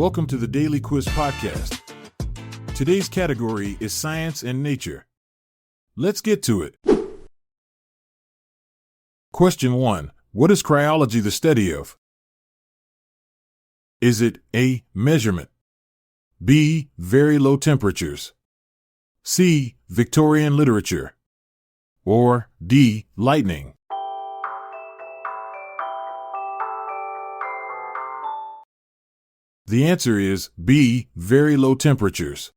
Welcome to the Daily Quiz Podcast. Today's category is Science and Nature. Let's get to it. Question 1. What is cryology the study of? Is it A. Measurement, B. Very low temperatures, C. Victorian literature, or D. Lightning? The answer is B. Very low temperatures.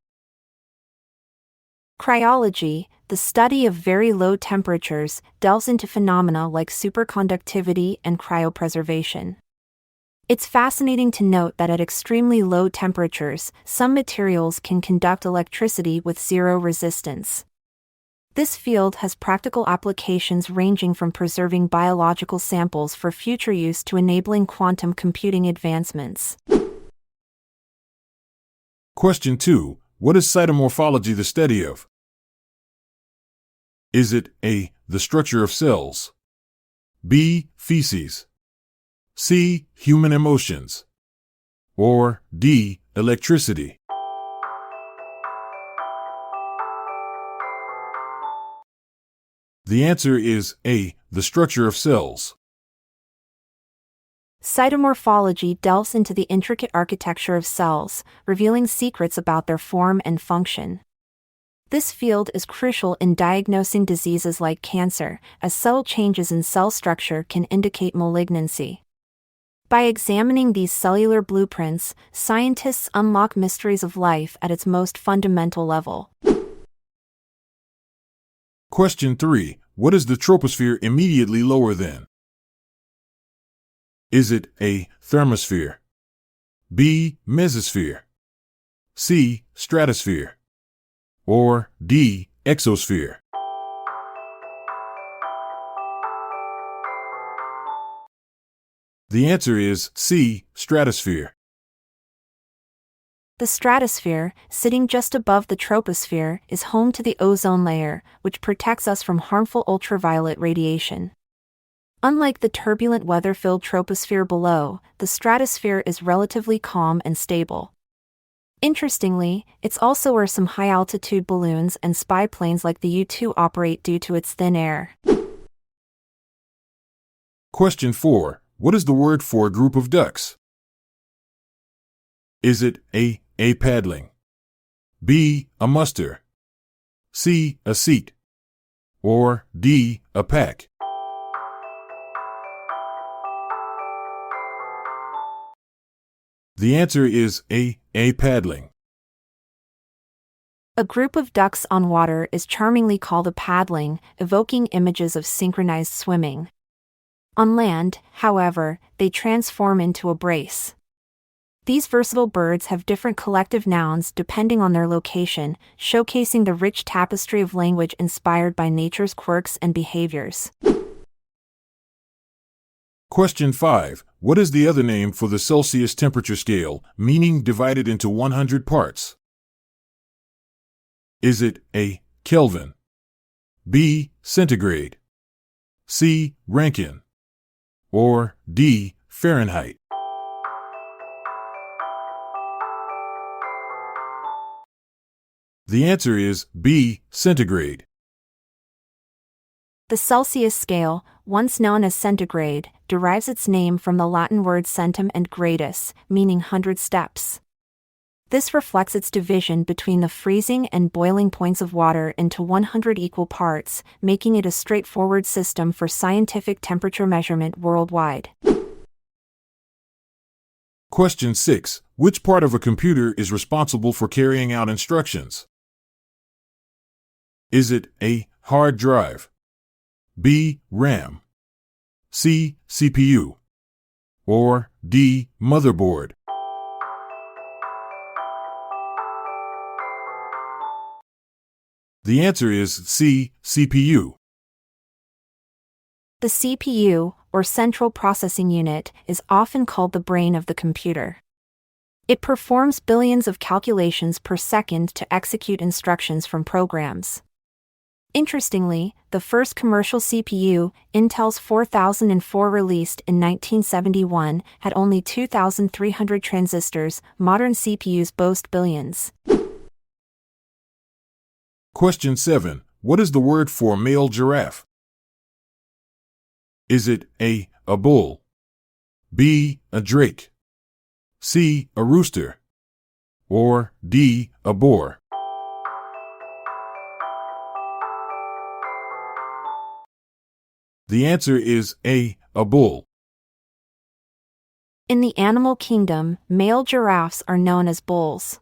Cryology, the study of very low temperatures, delves into phenomena like superconductivity and cryopreservation. It's fascinating to note that at extremely low temperatures, some materials can conduct electricity with zero resistance. This field has practical applications ranging from preserving biological samples for future use to enabling quantum computing advancements. Question 2. What is cytomorphology the study of? Is it A. The structure of cells, B. Feces, C. Human emotions, or D. Electricity? The answer is A. The structure of cells. Cytomorphology delves into the intricate architecture of cells, revealing secrets about their form and function. This field is crucial in diagnosing diseases like cancer, as subtle changes in cell structure can indicate malignancy. By examining these cellular blueprints, scientists unlock mysteries of life at its most fundamental level. Question 3. What is the troposphere immediately lower than? Is it A. Thermosphere, B. Mesosphere, C. Stratosphere, or D. Exosphere? The answer is C. Stratosphere. The stratosphere, sitting just above the troposphere, is home to the ozone layer, which protects us from harmful ultraviolet radiation. Unlike the turbulent weather-filled troposphere below, the stratosphere is relatively calm and stable. Interestingly, it's also where some high-altitude balloons and spy planes like the U-2 operate due to its thin air. Question 4. What is the word for a group of ducks? Is it A. paddling, B. a muster, C. a seat, or D. a pack? The answer is A. paddling. A group of ducks on water is charmingly called a paddling, evoking images of synchronized swimming. On land, however, they transform into a brace. These versatile birds have different collective nouns depending on their location, showcasing the rich tapestry of language inspired by nature's quirks and behaviors. Question 5. What is the other name for the Celsius temperature scale, meaning divided into 100 parts? Is it A. Kelvin, B. centigrade, C. Rankine, or D. Fahrenheit? The answer is B. Centigrade. The Celsius scale, once known as centigrade, derives its name from the Latin word centum and gradus, meaning 100 steps. This reflects its division between the freezing and boiling points of water into 100 equal parts, making it a straightforward system for scientific temperature measurement worldwide. Question 6. Which part of a computer is responsible for carrying out instructions? Is it A. hard drive, B. RAM, C. CPU, or D. motherboard? The answer is C. CPU. The CPU, or Central Processing Unit, is often called the brain of the computer. It performs billions of calculations per second to execute instructions from programs. Interestingly, the first commercial CPU, Intel's 4004 released in 1971, had only 2,300 transistors. Modern CPUs boast billions. Question 7. What is the word for male giraffe? Is it A, a bull, B, a drake, C, a rooster, or D, a boar? The answer is A, a bull. In the animal kingdom, male giraffes are known as bulls.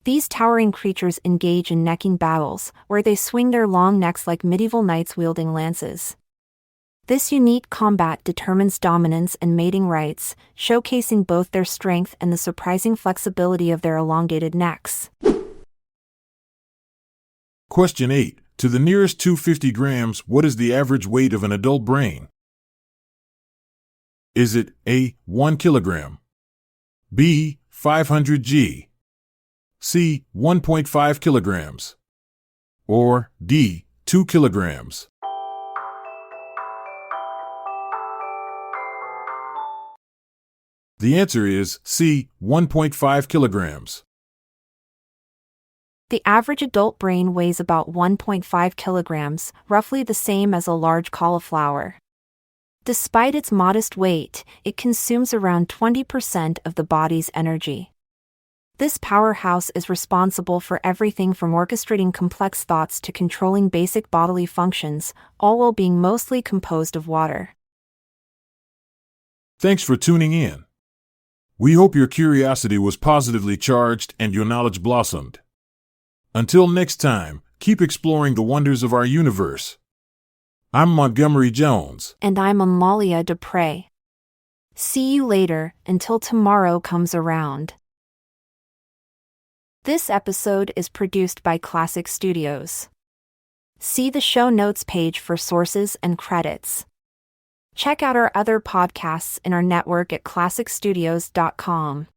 These towering creatures engage in necking battles, where they swing their long necks like medieval knights wielding lances. This unique combat determines dominance and mating rights, showcasing both their strength and the surprising flexibility of their elongated necks. Question 8. To the nearest 250 grams, what is the average weight of an adult brain? Is it A, 1 kilogram, B, 500 g, C, 1.5 kilograms, or D, 2 kilograms? The answer is C, 1.5 kilograms. The average adult brain weighs about 1.5 kilograms, roughly the same as a large cauliflower. Despite its modest weight, it consumes around 20% of the body's energy. This powerhouse is responsible for everything from orchestrating complex thoughts to controlling basic bodily functions, all while being mostly composed of water. Thanks for tuning in. We hope your curiosity was positively charged and your knowledge blossomed. Until next time, keep exploring the wonders of our universe. I'm Montgomery Jones. And I'm Amalia Dupre. See you later, until tomorrow comes around. This episode is produced by Classic Studios. See the show notes page for sources and credits. Check out our other podcasts in our network at classicstudios.com.